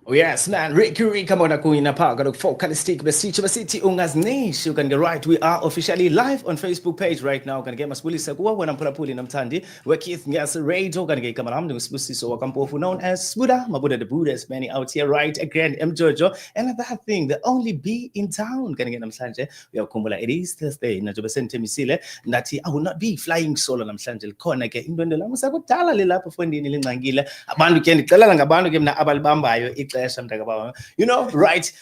Oh yes, man. Ricky Kamona Kuina Park, Focalistic, Besicha City, Ungas Nish. You can get right. We are officially live on Facebook page right now. Can get Masbuli Sagua when I'm Pulapuli Namtandi, where Keith Ngas Radio, can get Kamaram, Sbu Mpofu, known as Buddha, Mabuda the Buddhas, many out here, right? Again, M. Jojo. And that thing, the only bee in town, can get Namsanje. We have Kumbula, it is Thursday, Najobasente Misile, Nati, I will not be flying solo Namsanjel, Konake, Indondela, Musakutala, Lila, Pufundi, Nilangila, Abandu Ken, Kalangabandu, Gimna Abalbamba, you know, right?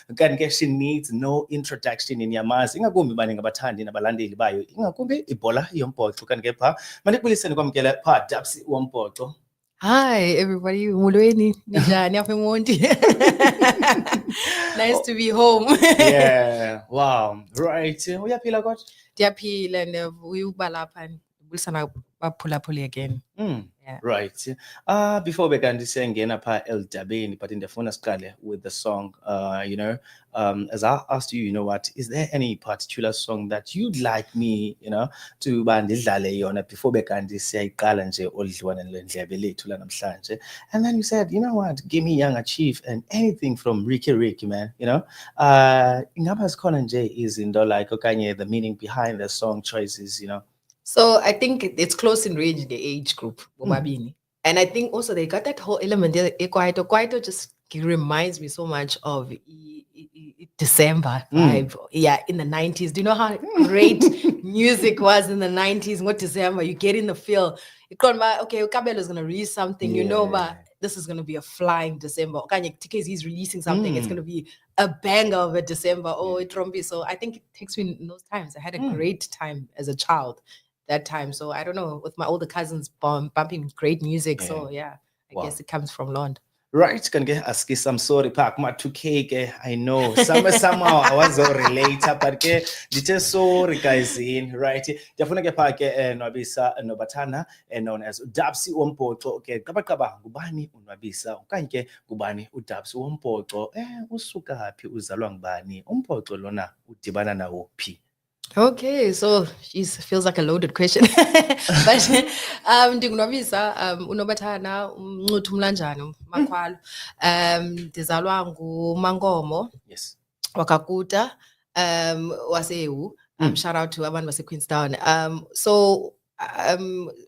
She needs no introduction in your mass. Ingakumbi bani ngabathandi nabalandeli bayo. Ingakumbi ibola yombhoxo kan ngepha. Manikuliseni kwamkela pha Dabs Wombhoxo. Hi everybody, Mulweni, Nijani, Apemonti. Nice to be home. Yeah, wow, right. Uyaphila kodwa? Ndiyaphila and we ubalapha bulisana baphulaphuli again. Yeah. Right. Before we can singena pha eldabeni, but in the phone siqale with the song, you know, as I asked you, you know what, is there any particular song that you'd like me, you know, to bandidlale yona before we can siyayiqala nje olidliwana lendlebe lethu la namhlanje? And then you said, you know what, give me Young Chief and anything from Ricky, man, you know. Ingaba sikhona nje izinto like okanye the meaning behind the song choices, you know. So I think it's close in range, the age group, and I think also they got that whole element there. Kwaito just reminds me so much of December vibe. Yeah, in the 90s. Do you know how great music was in the 90s? What December? You get in the feel. Okay, Kabelo is gonna release something, you know, but this is gonna be a flying December. He's releasing something, it's gonna be a banger of a December. Oh, it Trombi. So I think it takes me in those times. I had a great time as a child that time. So I don't know, with my older cousins bumping great music. So yeah, I guess it comes from Lond. Right, can get ask some sorry pack my 2K. I know somehow I was all related, but ke just sorry guys in right. Definitely get pack Nwabisa Nobatana and known as Dabs Wombhoxo. Okay, kaba ngubani uNwabisa okanye ngubani uDabs Wombhoxo usuka happy uzalwa ngubani umbhoxo lona udibana nawo phi. Okay, so feels like a loaded question. But ndingunwabisa uNobatana umncuthu umlanjani makhwalo. Ndizalwa nguMankomo. Yes. Wakakuta wasewu. Shout out to abantu base Queenstown. So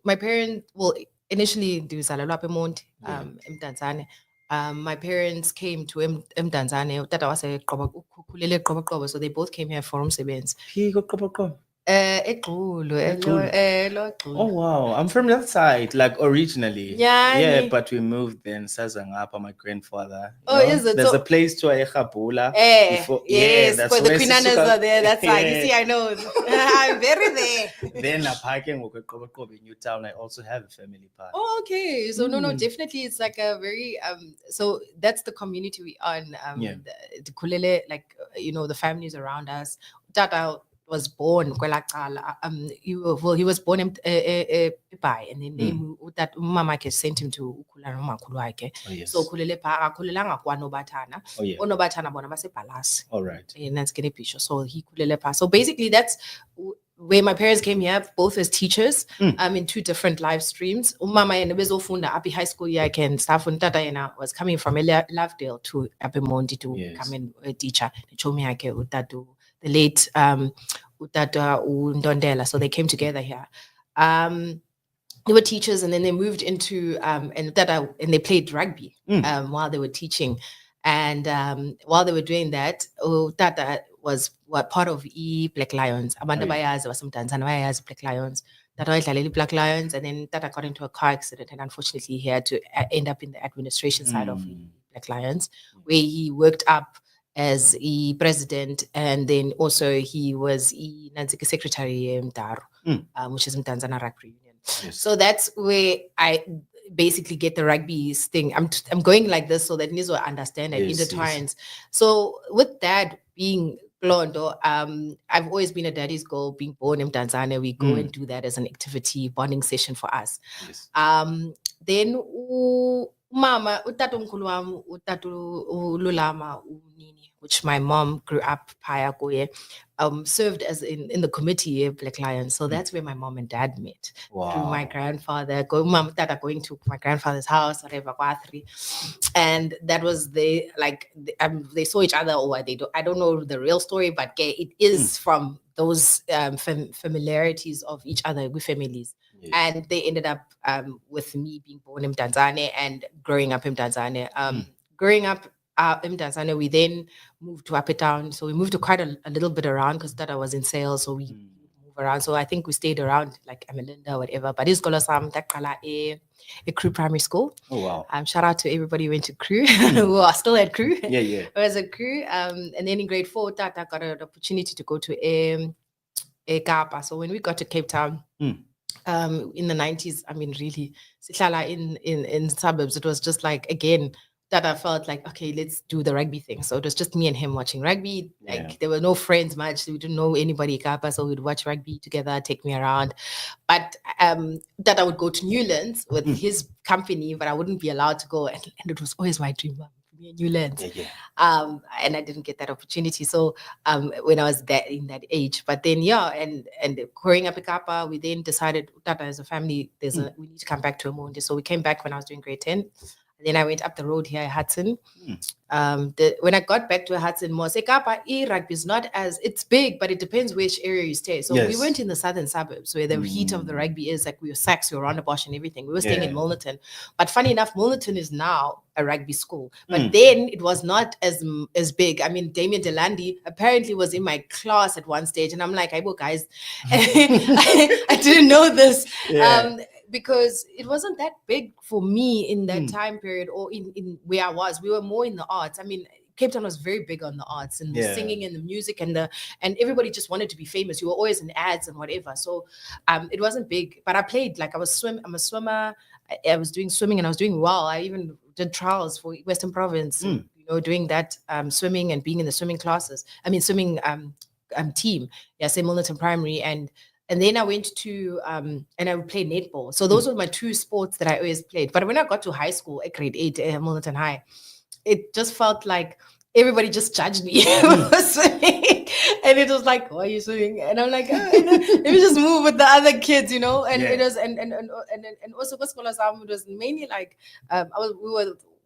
my parents, well, initially ndizalelwa apha eMonti, eMdantsane. My parents came to Mdantsane. Tata wasekhulele eQoboqobo, so they both came here for umsebenzi. Phi koQoboqobo? Oh wow, I'm from that side, like originally. Yeah, but we moved then Sazangapa, my grandfather. Is it? There's a place to Ayekhabula. Yes, that's where the Queen Anne's are there. That's right. You see, I know. I'm very there. Then parking in Newtown, I also have a family park. Oh, okay. So no, definitely it's like a very so that's the community we are in. The Kulele, like you know, the families around us. Tata was born he was born in Pai, and then they that mama sent him to Ukula nomakhulu wakhe. So khulele pha akhulelanga kwaNobatana. Onobatana bona basepalace. All right. In Nanskene. So he khulele pha. So basically that's where my parents came here, both as teachers, in two different live streams. Umama yena bezofunda appi high school yakhe and stuff. And tata yena was coming from Lovedale to Apemonti to come in a teacher. Chomi yakhe utatu the late Utata Ndondela. So they came together here. They were teachers, and then they moved into and they played rugby while they were teaching. And while they were doing that, Tata was part of Black Lions. Abantu bayazi basemdantsane bayazi Black Lions. Tata wayedlalela Black Lions, and then Tata got into a car accident, and unfortunately he had to end up in the administration side of Black Lions, where he worked up as a president, and then also he was a secretary Mdaru, which is Mdantsane Rugby Union. Yes. So that's where I basically get the rugby thing. I'm going like this so that Nizo understand it, intertwines. Yes. So with that being Blondo, I've always been a daddy's girl, being born in Mdantsane. We go and do that as an activity, bonding session for us. Yes. then mama, utatomkhulu wami, Lulama Unini, which my mom grew up phaya kuye, served as in the committee of Black Lions. So that's where my mom and dad met. Through my grandfather, tata going to my grandfather's house, whatever, and that was they saw each other, or I don't know the real story, but it is from those familiarities of each other with families. Yes. And they ended up with me being born in Tanzania and growing up in Tanzania. Growing up in Tanzania, we then moved to Upper Town. So we moved to quite a little bit around because Tata was in sales. So we move around. So I think we stayed around like Amelinda or whatever. But it's Golosam, Takala, a Crew Primary School. Oh, wow. Shout out to everybody who went to Crew, who are still at Crew. Yeah. It was a Crew. And then in grade 4, Tata got an opportunity to go to a Kapa. So when we got to Cape Town, in the 90s, I mean, really, in suburbs, it was just like, again, that I felt like, okay, let's do the rugby thing. So it was just me and him watching rugby. Like there were no friends much. We didn't know anybody in Kapa, so we'd watch rugby together, take me around. But that I would go to Newlands with his company, but I wouldn't be allowed to go. And it was always my dream, Newlands. And I didn't get that opportunity. So when I was in that age, but then and growing up in Kapa, we then decided that as a family, we need to come back to Omonde. So we came back when I was doing grade 10. And then I went up the road here at Hudson. When I got back to Hudson, Kapa rugby is not as, it's big, but it depends which area you stay. So we weren't in the southern suburbs where the heat of the rugby is, like we were Saks, we were Rondebosch and everything. We were staying in Milnerton. But funny enough, Milnerton is now a rugby school. But then it was not as big. I mean, Damien Delandi apparently was in my class at one stage. And I'm like, hey, well, guys, I didn't know this. Because it wasn't that big for me in that time period or in where I was. We were more in the arts. I mean, Cape Town was very big on the arts and the singing and the music and everybody just wanted to be famous. You were always in ads and whatever. So it wasn't big, but I played, like I'm a swimmer. I was doing swimming and I was doing well. I even did trials for Western Province, doing that swimming and being in the swimming classes. I mean, swimming team. Say Milnerton Primary and then I went to, and I would play netball. So those were my two sports that I always played. But when I got to high school, at grade 8 at Milnerton High, it just felt like everybody just judged me for swimming. And it was like, why are you swimming? And I'm like, let me just move with the other kids, And it was, and also it was mainly like,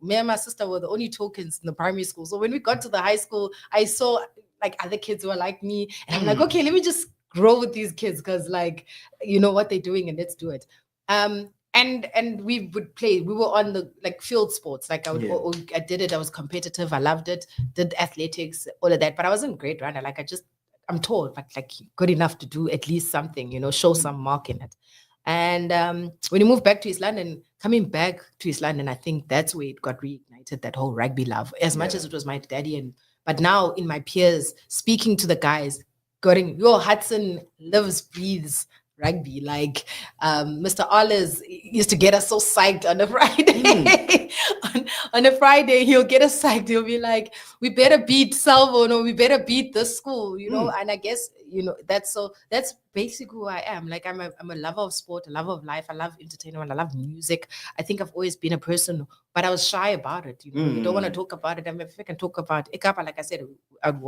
me and my sister were the only tokens in the primary school. So when we got to the high school, I saw like other kids who were like me. And I'm like, okay, let me just grow with these kids because like what they're doing and let's do it. And we would play. We were on the like field sports. Like I did it. I was competitive. I loved it. Did athletics, all of that. But I wasn't a great runner. Like I'm tall, but like good enough to do at least something. Show some mark in it. And when you move back to East London, coming back to East London, I think that's where it got reignited. That whole rugby love. As much as it was my daddy but now in my peers, speaking to the guys. Hudson lives, breathes rugby. Like Mr. Ollers used to get us so psyched on a Friday. on a Friday, he'll get us psyched. He'll be like, we better beat Salvo, no, we better beat the school, And I guess, that's basically who I am. Like I'm a lover of sport, a lover of life. I love entertainment. I love music. I think I've always been a person, but I was shy about it. You don't want to talk about it. I mean, if I can talk about Ekapa, like I said, I'd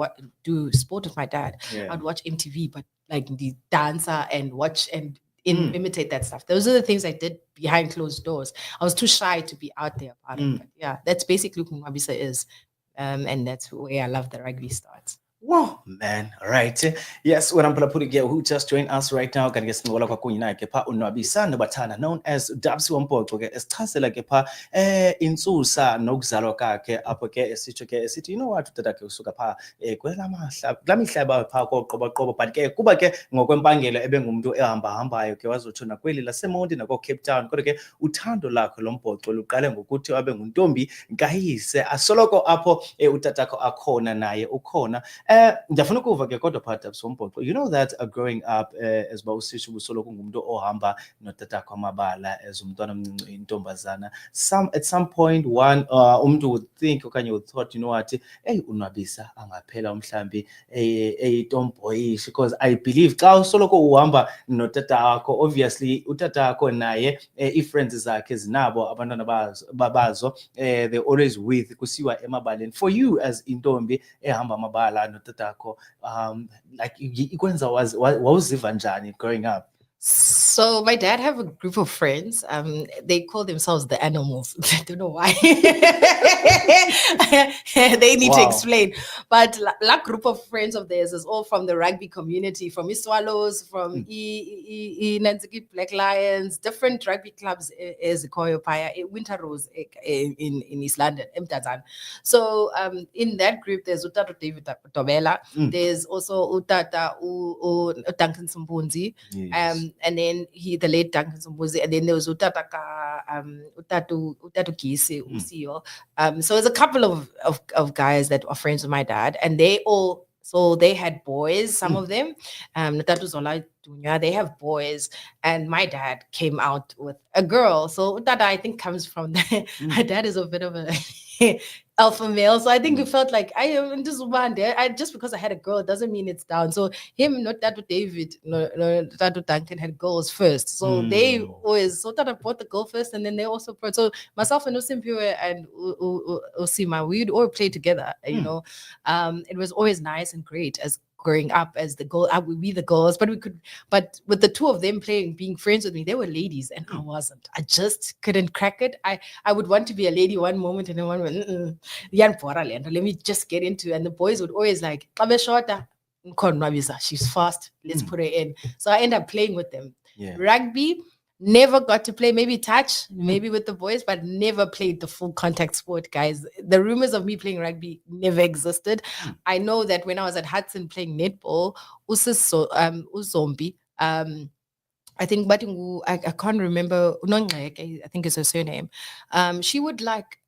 do sport with my dad. I'd watch MTV, but like the dancer and watch and imitate that stuff. Those are the things I did behind closed doors. I was too shy to be out there about it. But that's basically who Nwabisa is. And that's where I love the rugby starts. Wow, man. All right. Yes, when I'm putting who just joined us right now, can get Ngola Kwakuina Kepa Nwabisa Nobatana, known as Dabs Wombhoxo, as Tasela Kepa, Insusa, Nogzaloka, Apoke, Sichoke, City, what to take Sukapa, Quelama, Glamislaba, Pako, Koba, but Kubake, Ngokwembangela, Ebengumdo, Hamba, Kewazo Chuna Quili, La Semondi, Nago Cape Town, Koke, Utando La Colombo, Tolukalem, Gutu Abengundombi, Gahis, a Soloko Apo, Utatako Akona, Naye, Ukona. Ndiyafuna ukuva ke kodwa phakathi Dabs Wombhoxo, you know that growing up as bawusisho ubusoloko ngumuntu ohamba notatakho amabala as umntwana omncinci intombazana, at some point one umuntu would think okanye would thought, you know what, hey, uNwabisa angaphela mhlambi tomboyish, because I believe xa usoloko uhamba notatakho, obviously utatakho naye i-friends zakhe zinabo abantwana bazo, they're always with kusiwa emabaleni. For you as intombi ehamba amabala notatakho, like ikwenza wawuziva njani growing up? So my dad have a group of friends. They call themselves the animals. I don't know why. They need to explain. But that group of friends of theirs is all from the rugby community, from Swallows, from Nanziki Black Lions, different rugby clubs as Koyopaya, Winter Rose in East London, Mtazan. So in that group, there's Utata David Tobela. There's also Utata Duncan Sumbunzi. And then the late Duncan Sombozi, and then there was Utatu Kisi, Usio. So there's a couple of guys that are friends with my dad, and they had boys, some of them. Natatu Zola Dunya, they have boys, and my dad came out with a girl. So Utata, I think, comes from that. My dad is a bit of a alpha male, so I think we felt like I am just one day. Just because I had a girl doesn't mean it's down. So him, not Tato David, no Tato Duncan had girls first. So they always Tata brought the girl first, and then they also brought. So myself and Usimpiwe and Usima, we'd all play together. You know, it was always nice and great as growing up as the girl. Would be the girls, but with the two of them being friends with me, they were ladies and I wasn't. I just couldn't crack it. I would want to be a lady one moment and then one moment, let me just get into it. And the boys would always like, she's fast, let's put her in. So I end up playing with them. Rugby, never got to play, maybe touch, maybe with the boys, but never played the full contact sport, guys. The rumors of me playing rugby never existed. I know that when I was at Hudson playing netball, Uzombi, I think Batingu, I can't remember, I think it's her surname. She would like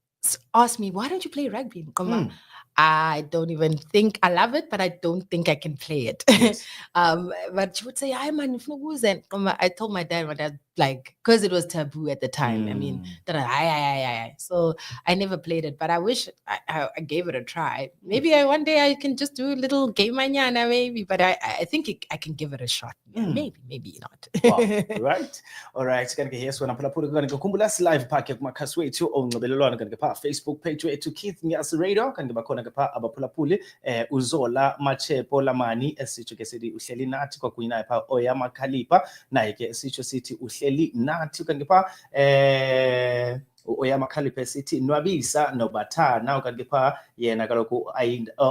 ask me, why don't you play rugby? I don't even think I love it, but I don't think I can play it. Yes. But she would say, "I man, I told my dad, like, because it was taboo at the time. I mean, so I never played it, but I wish I gave it a try. Maybe one day I can just do a little game mañana, maybe. But I think I can give it a shot. Yeah, maybe not. Wow. Right. All right. Kanike yes when apula kanike kumbula live pack kumakhasi wethu onxibelelwano kanike pha Facebook page wethu Keith Nyasi Radio kanike bakhona ke pha abaphulaphuli uZola Machepo Lamani esitsho ke sithi uhleli nathi kwakunye naye pha Oyama Khalipa naye ke esitsho sithi uhleli nathi kanike pha Oyama Khalipa sithi Nwabisa Nobatana kanike pha yena kaloku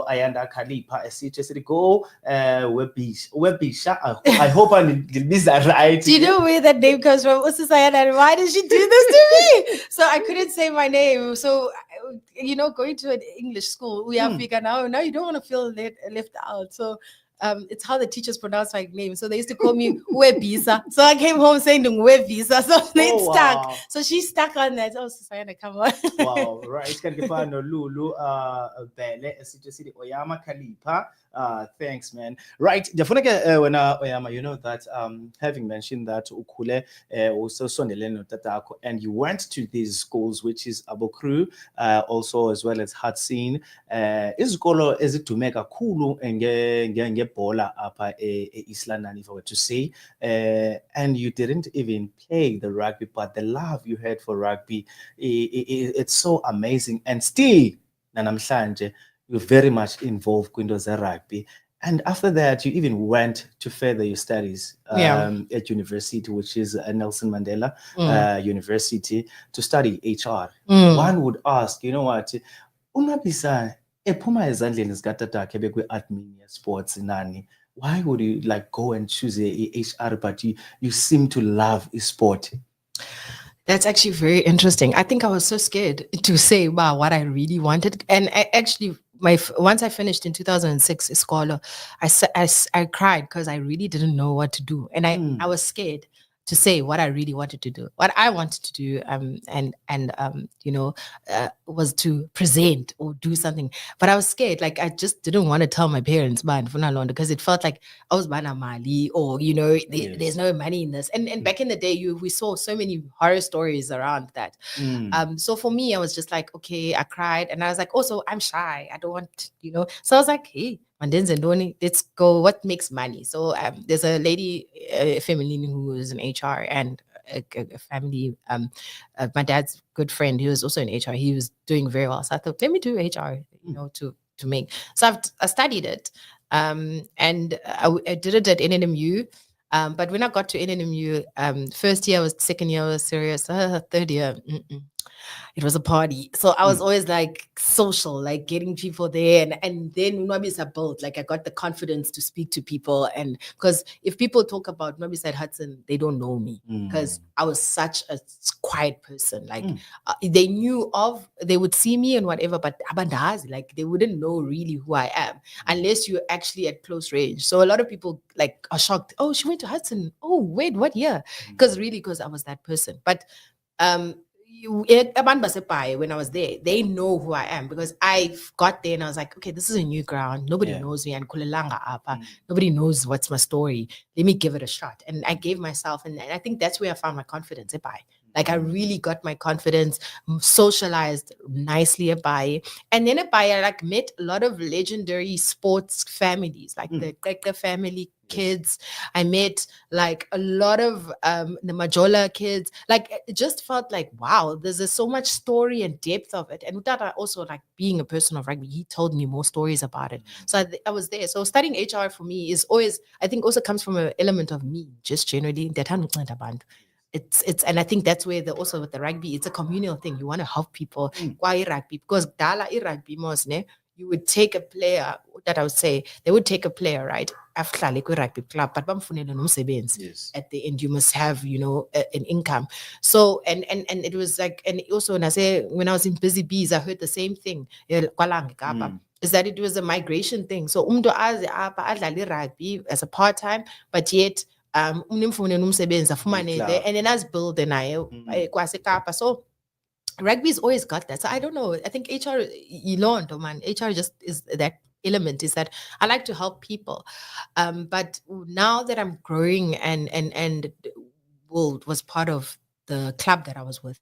ayanda Khalipa esitsho sithi go Webisha. I hope I that right. Do you know where that name comes from? And why did she do this to me? So I couldn't say my name. So, you know, going to an English school, we have figured now you don't want to feel left out. So it's how the teachers pronounce my name. So they used to call me Nwabisa. So I came home saying Nwabisa. So it stuck. Wow. So she stuck on that. Oh, Susayana, come on. Wow, right. No Lulu Bele, City Oyama Khalipa. Thanks, man. Right. Definitely when Oyama, you know that having mentioned that Ukule also Soneleno Tatako, and you went to these schools, which is Abokru, also as well as Hudson. Is it to make a kulu and bola apa Island, if I were to say, and you didn't even play the rugby, but the love you had for rugby, it's so amazing. And still, Nanamhlanje, you're very much involved in the rugby. And after that, you even went to further your studies at university, which is Nelson Mandela University, to study HR. One would ask, you know what, Unwabisa ephuma ezandleni zikatatakhe bekwi-admin sports nani, why would you like go and choose a HR, but you seem to love sport? That's actually very interesting. I think I was so scared to say what I really wanted. And once I finished in 2006 Scholar, I cried because I really didn't know what to do. And I was scared. to say what I really wanted to do. What I wanted to do, was to present or do something. But I was scared. Like I just didn't want to tell my parents, man, for not long, because it felt like I was bana mali, or there's no money in this. And back in the day, we saw so many horror stories around that. So for me, I was just like, okay, I cried, and I was like, also I'm shy. I don't want, So I was like, hey, Mandenze Ndoni, let's go. What makes money? So there's a lady, Feminine, who is in HR, and a family. My dad's good friend, he was also in HR. He was doing very well. So I thought, let me do HR, to make. So I studied it, and I did it at NNMU. But when I got to NNMU, first year was, second year was serious. Third year, it was a party. So I was always like social, like getting people there. And then Nwabisa built, like I got the confidence to speak to people. And because if people talk about Nwabisa at Hudson, they don't know me because I was such a quiet person. Like they they would see me and whatever, but abandazi, like they wouldn't know really who I am unless you're actually at close range. So a lot of people like are shocked. Oh, she went to Hudson. Oh, wait, what year? Because I was that person. But when I was there, they know who I am because I got there and I was like, okay, this is a new ground. Nobody knows me, and kulelanga apa. Nobody knows what's my story. Let me give it a shot. And I gave myself, and I think that's where I found my confidence. Like I really got my confidence, socialized nicely and then I like met a lot of legendary sports families, like the Keke family kids. I met like a lot of the Majola kids. Like it just felt like, wow, there's so much story and depth of it. And Utata also, like being a person of rugby, he told me more stories about it. So I was there. So studying HR for me is always, I think, also comes from an element of me, just generally. It's and I think that's where also with the rugby, it's a communal thing. You want to help people. Why rugby? Because dala rugby mosne, you would take a player, that I would say, they would take a player, right? After like rugby club, but at the end you must have, an income. So and it was like, and also when I was in Busy Bees, I heard the same thing. Is that it was a migration thing. So adlala rugby as a part-time, but yet umsebenzi afumane there, and then as build naye kwaseKapa. So rugby's always got that. So I don't know. I think HR, you learned, man. HR just is that element, is that I like to help people. But now that I'm growing and was part of the club that I was with,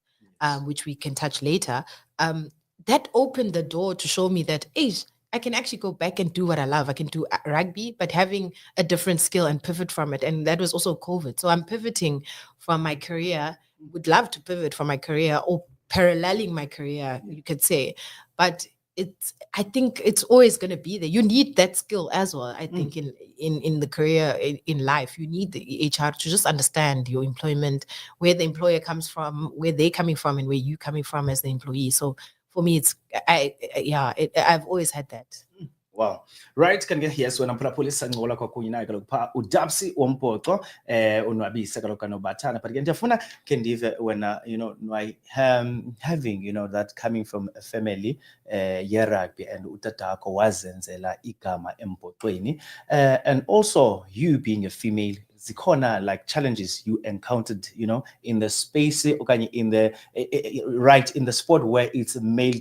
which we can touch later, that opened the door to show me that, I can actually go back and do what I love. I can do rugby, but having a different skill and pivot from it. And that was also COVID. So I'm pivoting from my career, would love to pivot from my career or paralleling my career, you could say. But I think it's always going to be there. You need that skill as well. I think in the career, in life, you need the HR to just understand your employment, where the employer comes from, where they're coming from, and where you're coming from as the employee. So for me, I've always had that. Wow. Right, can get here so namphulaphulisa ngola kwakunye naye kaloku pha uDabs Wombhoxo Nwabisa kaloku Nobatana, but ndiyafuna ke ndive wena, having that coming from a family ye-rugby and utatakho wazenzela igama embhoxweni, and also you being a female, zikhona like challenges you encountered, in the space okanye in the right in the sport where it's male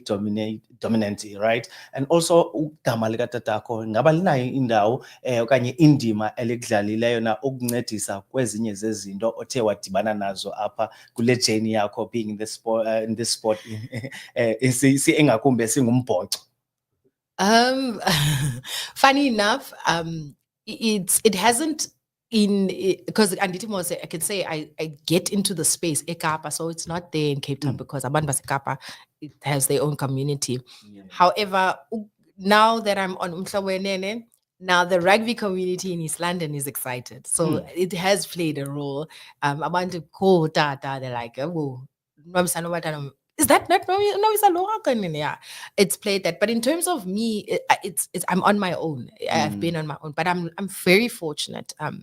dominant, right? And also ugama likatatako ngaba linayo indawo okanye indima elikudlalileyo na ukuncedisa kwezinye zezinto othe wadibana nazo apha kule journey yakho being in this sport engakumbe singumbhoxo? Funny enough, it hasn't because I can say I get into the space eKapa, so it's not there in Cape Town because abantu baseKapa, it has their own community. However, now that I'm on Umhlawenene, now the rugby community in East London is excited, so it has played a role. I want to call Tata. They're like, oh, Nwabisa Nobatana is that not Nwabisa Nobatana? Yeah, it's played that. But in terms of me, it's I'm on my own. I've been on my own, but I'm very fortunate. I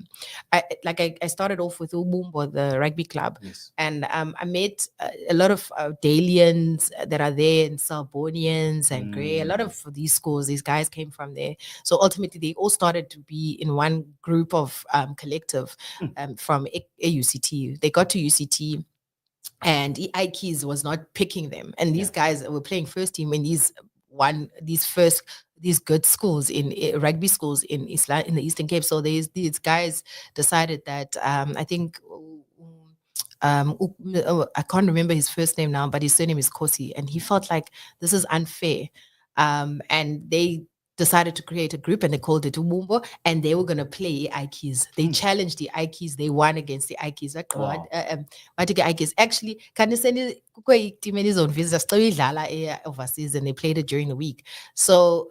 started off with Ubumbo, the rugby club, Yes. and I met a lot of Dalians that are there, and Salbonians and Grey. A lot of these schools, these guys came from there. So ultimately, they all started to be in one group of collective from AUCT. They got to UCT, and Ikes was not picking them, and these guys were playing first team in these good schools in rugby schools in the Eastern Cape. So these guys decided that I think I can't remember his first name now, but his surname is Kosi, and he felt like this is unfair, and they decided to create a group and they called it Ubumbo, and they were going to play Ikes. They challenged the Ikes. They won against the Ikes. Wow. Ikes. Actually, can you send it on visitors overseas, and they played it during the week. So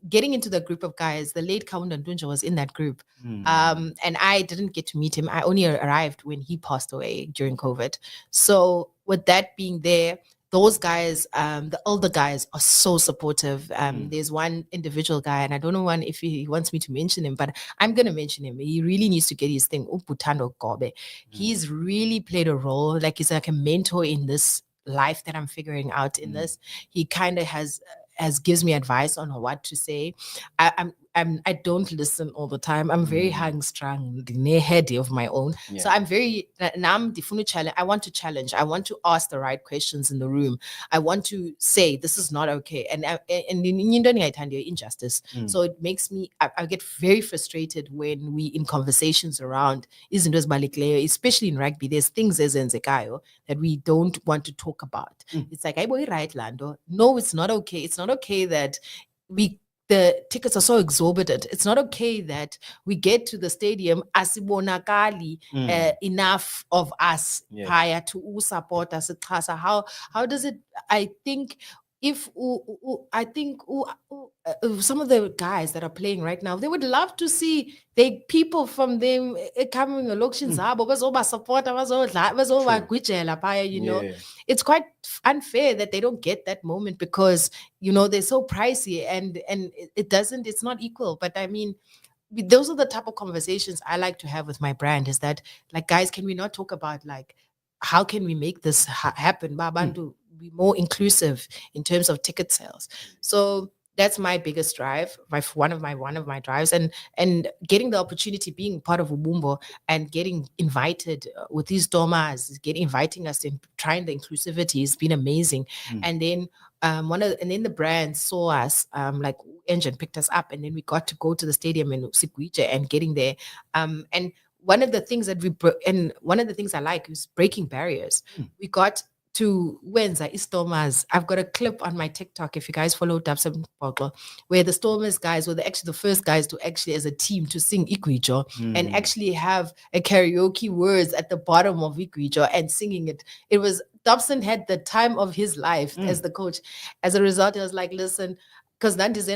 getting into the group of guys, the late Kaunda Ndunja was in that group. And I didn't get to meet him. I only arrived when he passed away during COVID. So with that being there, those guys, the older guys, are so supportive. There's one individual guy, and I don't know if he wants me to mention him, but I'm going to mention him. He really needs to get his thing. Uputando Gobe. He's really played a role. Like, he's like a mentor in this life that I'm figuring out in this. He kind of has gives me advice on what to say. I don't listen all the time. I'm very hang-strung, heady of my own. So I'm very now I'm the challenge. I want to challenge. I want to ask the right questions in the room. I want to say this is not okay. And you don't need injustice. So it makes me I get very frustrated when we in conversations around especially in rugby. There's things as in Zekayo that we don't want to talk about. It's like, I boy right, Lando. No, it's not okay. It's not okay that the tickets are so exorbitant. It's not okay that we get to the stadium asibonakali enough of us prior to support us. How does it? I think if some of the guys that are playing right now, they would love to see the people from them coming elections support, you know. It's quite unfair that they don't get that moment because they're so pricey and it's not equal. But I mean, those are the type of conversations I like to have with my brand, is that, like, guys, can we not talk about, like, how can we make this happen, Babantu, be more inclusive in terms of ticket sales? So that's my biggest drive, one of my drives, and getting the opportunity, being part of Ubumbo and getting invited with these domas, inviting us and trying the inclusivity has been amazing. And then then the brand saw us, like Engine picked us up, and then we got to go to the stadium in Sikwije and getting there. And one of the things I like is breaking barriers. We got to Wenza Stormers. I've got a clip on my TikTok, if you guys follow Dabs Wombhoxo, where the Stormers guys were actually the first guys to actually, as a team, to sing Ikwijo and actually have a karaoke words at the bottom of Ikwijo and singing it. It was, Dobson had the time of his life as the coach. As a result, he was like, listen, because it's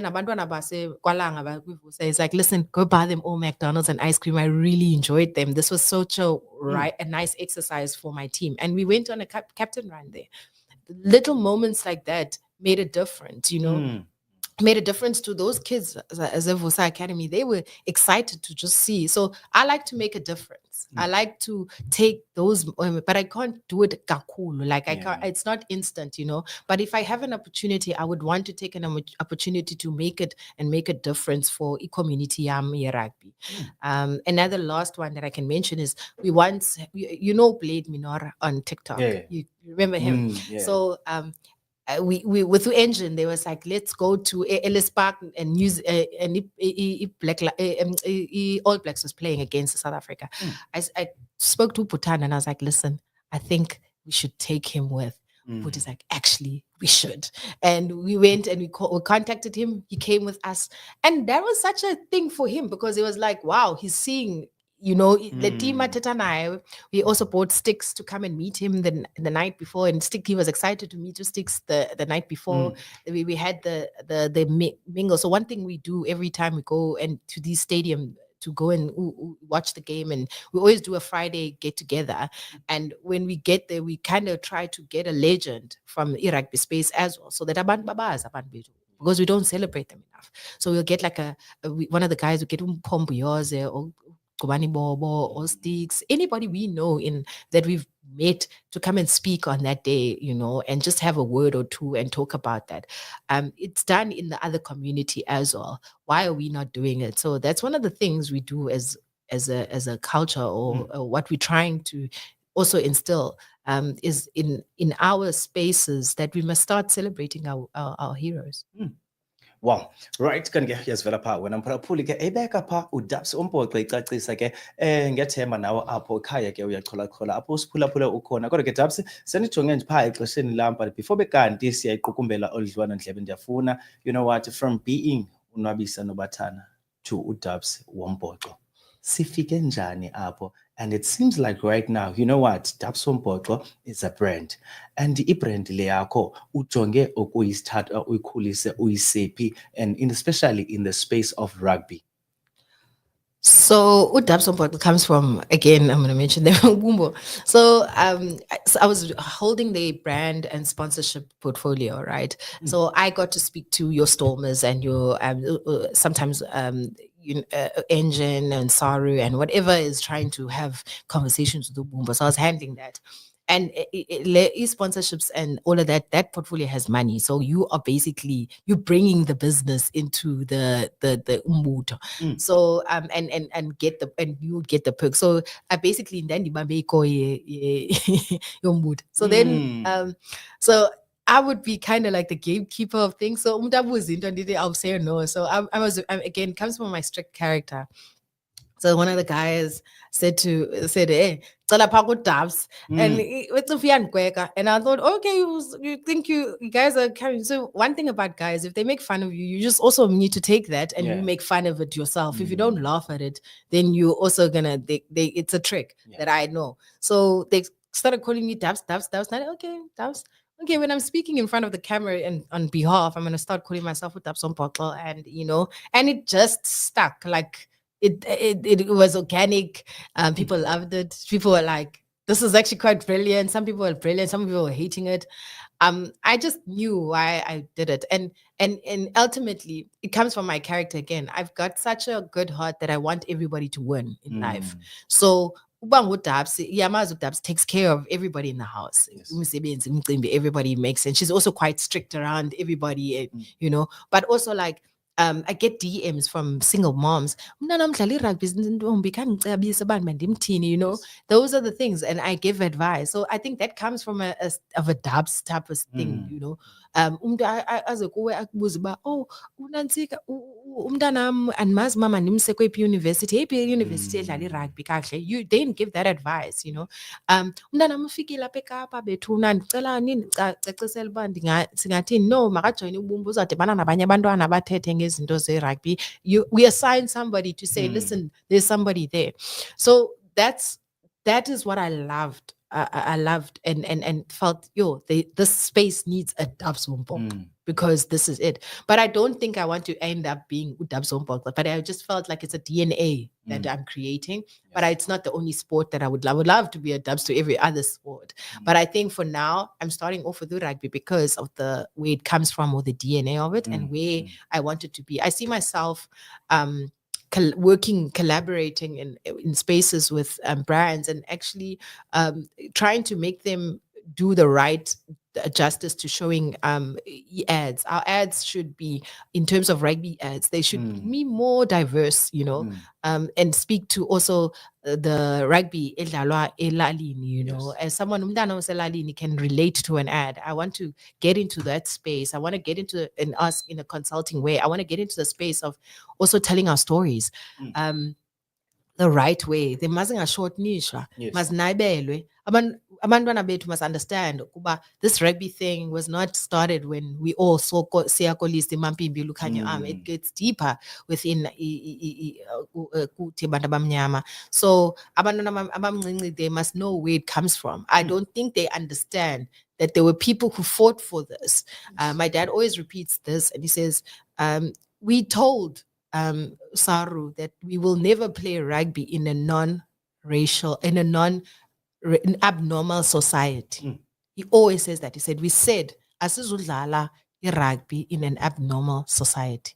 like, listen, go buy them all McDonald's and ice cream. I really enjoyed them. This was such a nice exercise for my team. And we went on a captain run there. Little moments like that made a difference, made a difference to those kids as a Vusa Academy. They were excited to just see. So I like to make a difference. I like to take those, but I can't do it kakulu. Like, I can't, it's not instant, But if I have an opportunity, I would want to take an opportunity to make it and make a difference for the community rugby. Another last one that I can mention is we once, Blade Minora on TikTok. You remember him? So we with the Engine, they was like, let's go to Ellis Park and use All Blacks was playing against South Africa. I spoke to Putan and I was like, listen, I think we should take him with. Put is like, actually, we should. And we went and we contacted him. He came with us, and that was such a thing for him because it was like, wow, he's seeing. The team at Tetanai, we also bought Sticks to come and meet him the night before, and he was excited to meet Sticks the night before. We had the mingle. So one thing we do every time we go and to these stadium to go and watch the game, and we always do a Friday get together. And when we get there, we kind of try to get a legend from rugby space as well, so that abantu babazi abantu bethu, because we don't celebrate them enough. So we'll get like one of the guys will get Mpombuyoze or Gobani Bobo or Sticks, anybody we know in that we've met to come and speak on that day, and just have a word or two and talk about that. It's done in the other community as well. Why are we not doing it? So that's one of the things we do as a culture, or what we're trying to also instill, is in our spaces, that we must start celebrating our heroes. Wow, right, kanti ke yazivela pha wena mphulaphuli ke ebeka pha uDabs Wombhoxo icacisa ke ngethemba nawe apho ekhaya ke uyachola apho usiphulaphula ukhona, kodwa ke Dabs senijonge nje pha exesheni lam, but before bekanti siyayiqukumbela oludliwana ndlebe, ndiyafuna from being uNwabisa Nobatana to uDabs Wombhoxo sifike njani apho? And it seems like right now, Dabs Wombhoxo is a brand. And i-brand le yakho ujonge ukuyisthatha uyikhulise uyisephi, and especially in the space of rugby. So Dabs Wombhoxo comes from, again, I'm going to mention the Bumbo. So I was holding the brand and sponsorship portfolio, right? So I got to speak to your Stormers and your sometimes Engine and Saru and whatever is trying to have conversations with the Bumbo. So I was handling that. And sponsorships and all of that portfolio has money. So you are basically, you're bringing the business into the mood. So and you get the perks. So I basically then your mood. So then so I would be kind of like the gatekeeper of things. So I'll say no. So I was again, comes from my strict character. So one of the guys said, hey, Dabs, and it's a and I thought, okay, you think you guys are carrying. So one thing about guys, if they make fun of you, you just also need to take that and you make fun of it yourself. If you don't laugh at it, then you're also gonna it's a trick that I know. So they started calling me Dabs. Okay, Dabs. Okay, when I'm speaking in front of the camera and on behalf, I'm gonna start calling myself Dabs Wombhoxo, and and it just stuck. Like it was organic. People loved it. People were like, this is actually quite brilliant. Some people were brilliant, some people were hating it. I just knew why I did it. And ultimately it comes from my character again. I've got such a good heart that I want everybody to win in life. So Dabs takes care of everybody in the house. Yes. Everybody makes sense. She's also quite strict around everybody, but also like I get DMs from single moms. Those are the things, and I give advice. So I think that comes from a Dabs type of thing, umntanam andimazi mama ndimse kweyiphi university university edlala irugby kakuhle. You didn't give that advice, umntanam ufikile apha eKapa bethuna ndicela nindicacisele uba singathini. No, makajoyine ubumba uzawudibana nabanye abantwana abathethe ngezinto ze-rugby. We assign somebody to say, listen, there's somebody there. So that is what I loved. I loved and felt, this space needs a Dabs Wombhoxo because this is it. But I don't think I want to end up being Dabs Wombhoxo, but I just felt like it's a DNA that I'm creating. Yes. But it's not the only sport that I would love to be a Dabs to every other sport. But I think for now, I'm starting off with the rugby because of the where it comes from, or the DNA of it, and where I want it to be. I see myself collaborating in spaces with brands, and actually trying to make them do the right justice to showing ads. Our ads should be, in terms of rugby ads, they should be more diverse, and speak to also the rugby edlalwa elalini, as someone umntana oselalini can relate to an ad. I want to get into that space. I want to get into and ask in a consulting way. I want to get into the space of also telling our stories the right way. They mustn't a short niche. Must naibelwe. Abantwana bethu must understand kuba this rugby thing was not started when we all saw siyakolisa imampimbi lukhanya arm. It gets deeper within kuthi bantu abamnyama. So abantwana abamncinci, they must know where it comes from. I don't think they understand that there were people who fought for this. My dad always repeats this, and he says, we told Saru, that we will never play rugby in a non-racial, in an abnormal society. He always says that. He said, we said, asizudlala rugby in an abnormal society.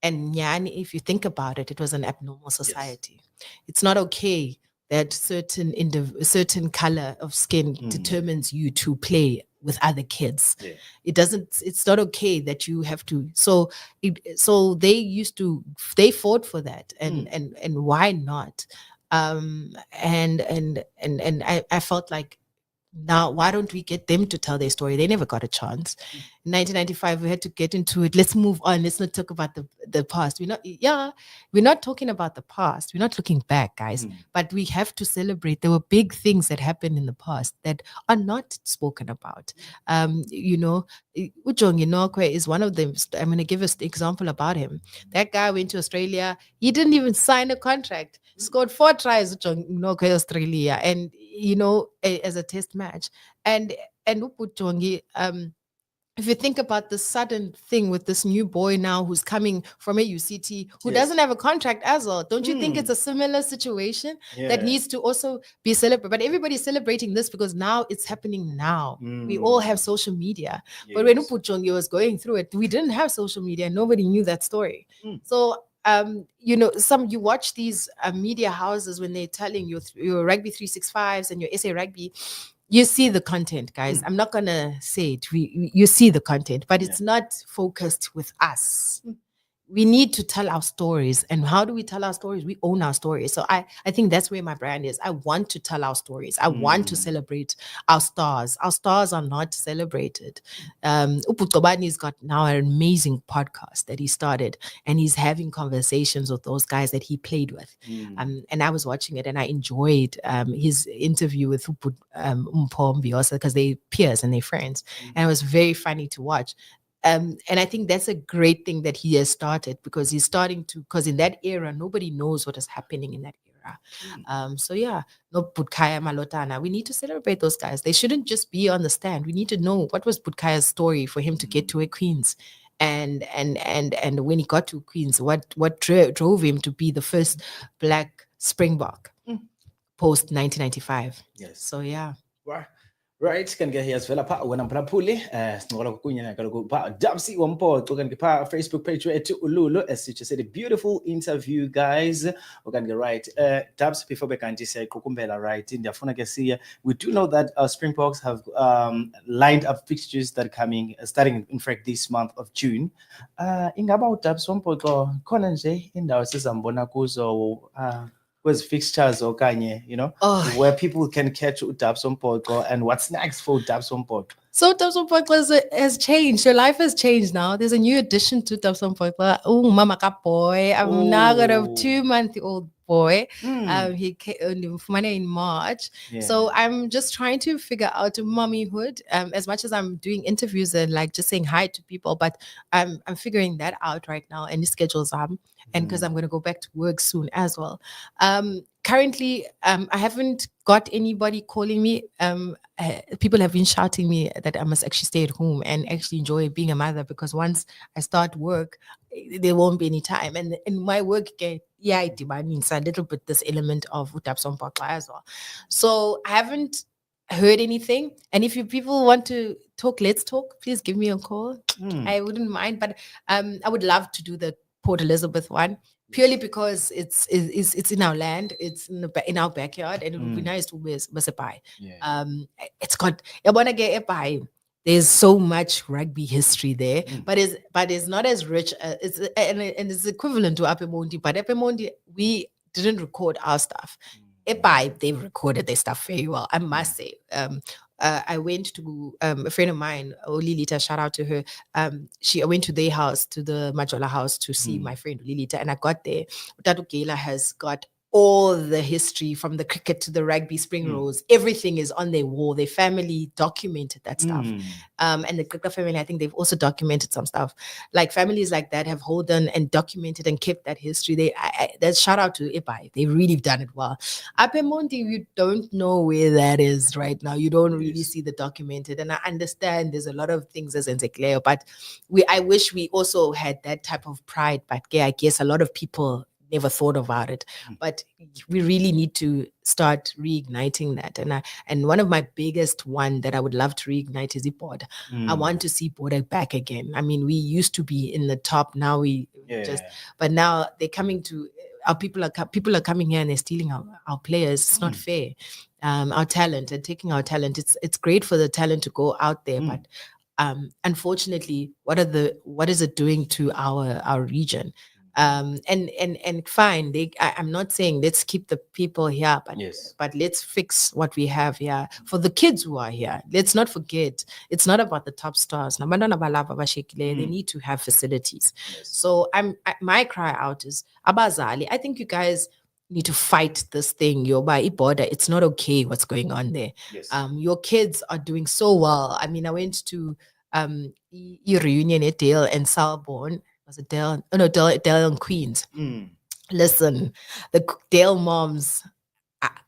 And Nyani, if you think about it, it was an abnormal society. It's not okay that certain color of skin determines you to play with other kids. It's not okay that you have to. So they fought for that, and why not? And I felt like, now why don't we get them to tell their story? They never got a chance. In 1995 we had to get into it. Let's move on. Let's not talk about the past. We're not talking about the past. We're not looking back, guys. But we have to celebrate. There were big things that happened in the past that are not spoken about. Ujongi Nokwe is one of them. I'm going to give an example about him. That guy went to Australia. He didn't even sign a contract. Scored 4 tries Ujongi Australia, and as a test match. And Upujongi, if you think about the sudden thing with this new boy now who's coming from a UCT who doesn't have a contract as well, don't you think it's a similar situation that needs to also be celebrated? But everybody's celebrating this because now it's happening now. We all have social media. But when Upujongi was going through it, we didn't have social media. Nobody knew that story. So you watch these media houses when they're telling your rugby 365s and your SA rugby, you see the content, guys. I'm not gonna say it. You see the content, but it's not focused with us. We need to tell our stories. And how do we tell our stories? We own our stories. So I think that's where my brand is. I want to tell our stories. I want to celebrate our stars. Our stars are not celebrated. Uputobani's got now an amazing podcast that he started, and he's having conversations with those guys that he played with. And I was watching it and I enjoyed his interview with Sbu Mpofu because they're peers and they're friends. And it was very funny to watch. And I think that's a great thing that he has started, because he's starting to, because in that era, nobody knows what is happening in that era. No Butkaya Malotana. We need to celebrate those guys. They shouldn't just be on the stand. We need to know what was Butkaya's story for him to get to a Queens. And when he got to Queens, what drove him to be the first Black Springbok post 1995. So yeah. Right, kan ke hias vela pa wena mphulaphuli sinqola kukunya kaloku pa Dabs Wombhoxo kan ke pa Facebook page wethu ululu esithi said a beautiful interview, guys. Okan ke right Dabs, before bekanti siyaqukumbela, right, ndiyafuna ke siya, we do know that Springboks have lined up fixtures that are coming starting in fact this month of June. Ingaba uDabs Wombhoxo khona nje indawo sizambona kuzo with fixtures or kanye, where people can catch Dabs Wombhoxo, and what's next for Dabs Wombhoxo? So Dabs Wombhoxo has changed. Your life has changed now. There's a new addition to Dabs Wombhoxo. Oh, mama ka boy. I'm now got a 2-month-old boy. He came in March. So I'm just trying to figure out mommyhood. As much as I'm doing interviews and like just saying hi to people, but I'm figuring that out right now, and the schedules are. And because I'm going to go back to work soon as well. Currently, I haven't got anybody calling me. People have been shouting me that I must actually stay at home and actually enjoy being a mother, because once I start work, there won't be any time. And in my work, it demands a little bit this element of Dabs Wombhoxo as well. So I haven't heard anything. And if you people want to talk, let's talk. Please give me a call. I wouldn't mind, but I would love to do the Port Elizabeth one, purely because it's in our land, it's in our backyard, and it would be nice to miss a pie. It's got there's so much rugby history there, but it's not as rich. It's equivalent to Apemondi, but Apemondi, we didn't record our stuff. They've recorded their stuff very well, I must say. I went to a friend of mine, Lilita, shout out to her. I went to their house, to the Majola house, to see my friend Lilita, and I got there. Tatu Kela has got all the history from the cricket to the rugby, spring rolls, everything is on their wall. Their family documented that stuff. And the cricket family, I think they've also documented some stuff. Like families like that have held on and documented and kept that history. That's shout out to Ipai. They've really done it well. Apemonti, you don't know where that is right now. You don't really see the documented. And I understand there's a lot of things as Nzekleo, but I wish we also had that type of pride. But yeah, I guess a lot of people never thought about it, but we really need to start reigniting that. And one of my biggest one that I would love to reignite is border. I want to see border back again. I mean, we used to be in the top. Now but now they're coming to our people are coming here and they're stealing our players. It's not fair. Our talent and taking our talent. It's great for the talent to go out there, but unfortunately, what is it doing to our region? And fine, I'm not saying let's keep the people here, but let's fix what we have here for the kids who are here. Let's not forget, it's not about the top stars. They need to have facilities. So my cry out is Abazali. I think you guys need to fight this thing. Border. It's not okay what's going on there. Your kids are doing so well. I mean, I went to reunion at Dale and Salborn. Was it Dale? Oh no, Dale and Queens. Listen, the Dale moms.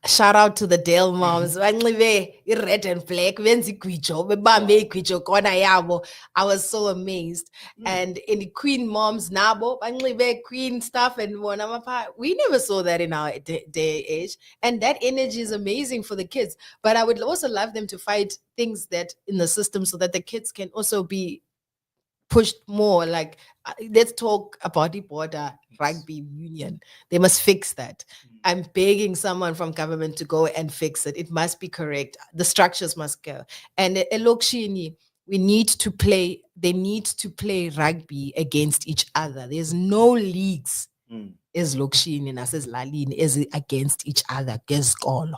Shout out to the Dale moms. Red and black. I was so amazed. And in the Queen moms, nabo, Queen stuff, and we never saw that in our day age. And that energy is amazing for the kids. But I would also love them to fight things that in the system so that the kids can also be pushed more. Like, let's talk about the border rugby union. They must fix that. I'm begging someone from government to go and fix it. It must be correct. The structures must go. And Elokshini, they need to play rugby against each other. There's no leagues as Lokshini and as Lalini is against each other, against Golo.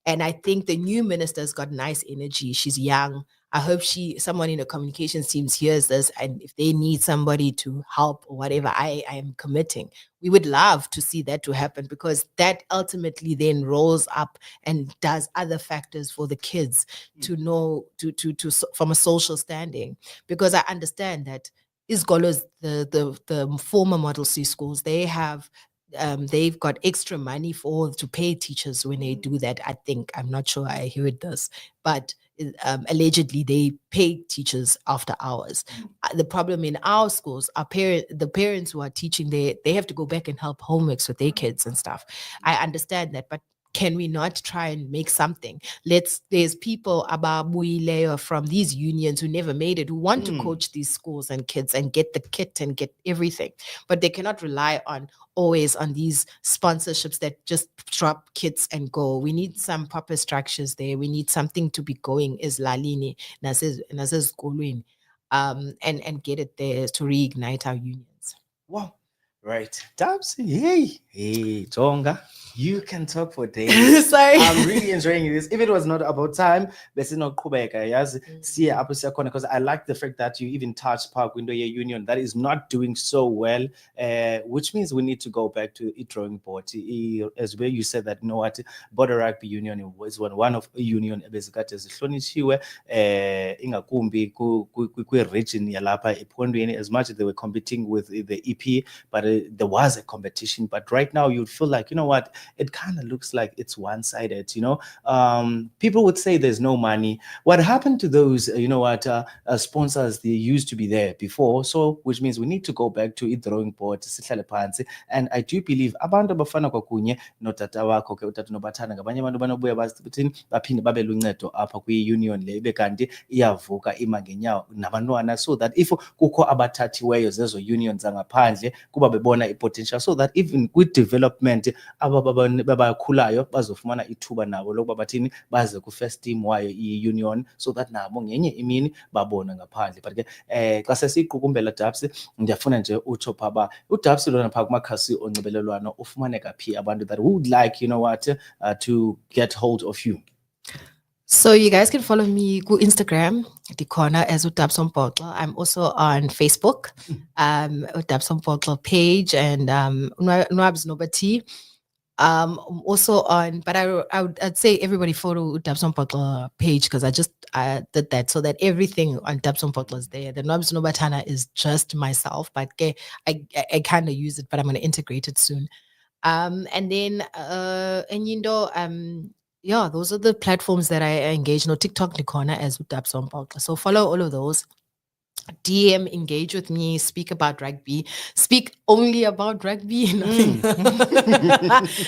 And I think the new minister's got nice energy. She's young. I hope someone in the communications teams hears this, and if they need somebody to help or whatever, I am committing. We would love to see that to happen, because that ultimately then rolls up and does other factors for the kids to know to from a social standing. Because I understand that Isgolo's the former Model C schools, they have they've got extra money to pay teachers when they do that. I think, I'm not sure I heard this, but allegedly they pay teachers after hours. The problem in our schools, the parents who are teaching, they have to go back and help homeworks with their kids and stuff. I understand that, but can we not try and make something? There's people Ababuileo from these unions who never made it, who want to coach these schools and kids and get the kit and get everything, but they cannot rely always on these sponsorships that just drop kits and go. We need some proper structures there. We need something to be going as Lalini, Nazes Golwin, and get it there to reignite our unions. Wow. Right. Dabs, hey, Tonga. You can talk for days. Sorry. I'm really enjoying this. If it was not about time, because I like the fact that you even touched Park Window Year Union that is not doing so well, which means we need to go back to a drawing board. As where you said that, Border Rugby Union was one of a union basically ingakumbi region yalapha ePhondweni, as much as they were competing with the EP, but there was a competition. But right now you'd feel like, it kind of looks like it's one-sided. People would say there's no money. What happened to those sponsors? They used to be there before, so which means we need to go back to a drawing board. And I do believe abantu abafana kwakunye notata wakho ke utata Nobatana ngabanye abantu banobuya bathi baphinde babe luncedo apha kwi-union le bekanti iyavuka ima ngenyawo nabantwana, so that if kukho abathathiweyo zezo unions zangaphandle kuba bebona i-potential, so that even with development babakhulayo bazofumana ithuba nabo lokuba bathini baze ku-first team wayo i-union, so that nabo ngenye imini babona ngaphandle. But ke xa sesiyiqukumbela Dabs, ndiyafuna nje utsho phaba uDabs lona phaa kumakhasi onxibelelwano ufumaneka phi abantu that would like to get hold of you? So you guys can follow me on Instagram, the corner as Dabs Wombhoxo. I'm also on Facebook, Dabs Wombhoxo page, and Nwabisa Nobatana. Also on, but I'd say everybody follow Dabs Wombhoxo page because I did that so that everything on Dabs Wombhoxo is there. The Nwabisa Nobatana is just myself, but I kind of use it, but I'm going to integrate it soon. And then yeah, those are the platforms that I engage. No, TikTok Nikona as with Dabs Wombhoxo. So follow all of those. DM, engage with me, speak about rugby, speak only about rugby. Nothing.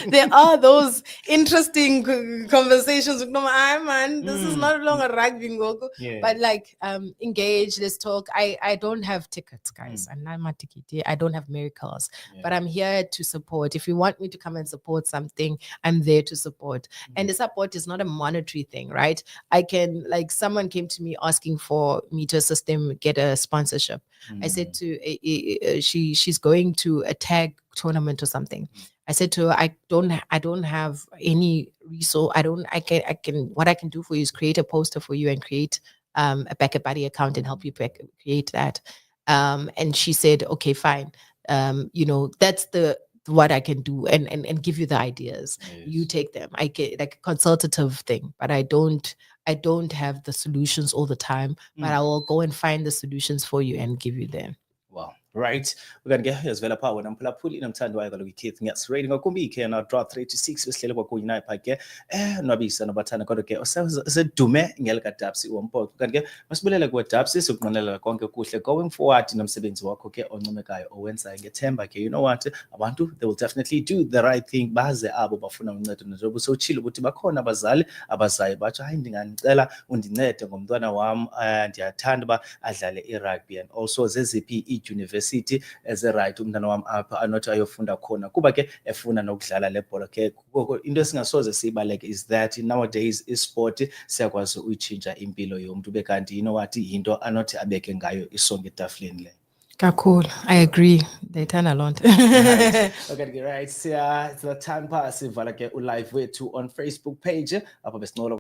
There are those interesting conversations. No, man, this is not longer rugby, Yeah. but like engage, let's talk. I don't have tickets, guys. I'm not my ticket. I don't have miracles, but I'm here to support. If you want me to come and support something, I'm there to support. And the support is not a monetary thing, right? I can, like, someone came to me asking for me to assist them get a sponsorship. I said to she's going to a tag tournament or something. I said to her, I don't have any resource. I can what I can do for you is create a poster for you and create a Back Buddy account and help you create that. And she said, okay, fine. That's the what I can do and give you the ideas. You take them. I get like a consultative thing, but I don't have the solutions all the time, but I will go and find the solutions for you and give you them. Wow. Right. We're going to get here as well. Power and Pulapuli and Tando. I got to keep things rating. I could be here now. Draw 3-6. We're still going to get Nwabisa Nobatana. Got to get ourselves a Dume Ngelka Dabs Wombhoxo. Can get must be like what Dabs is going forward in them 7 work. Okay, on Nomekai or Wednesday get temper. You know what? I want to. They will definitely do the right thing. Baze Abu Bafuna Neto. So chill with Tibakona Bazali, Abazai, but I think Angela Undinette Gomdana Wam and Yatandba Azale rugby and also ZZP University as a right umntana wam apha anothi ayofunda khona kuba ke efuna nokudlala lebhola ke into esingasoze siyibaleke is that nowadays isport siyakwazi uyitshintsha impilo yomuntu bekanti what into anothi abeke ngayo isonke etafuleni le. Cool. I agree. They turn a lot. Right. Okay, right. It's the time pass. Sivala ke ulive wethu on Facebook page. Apha besinqola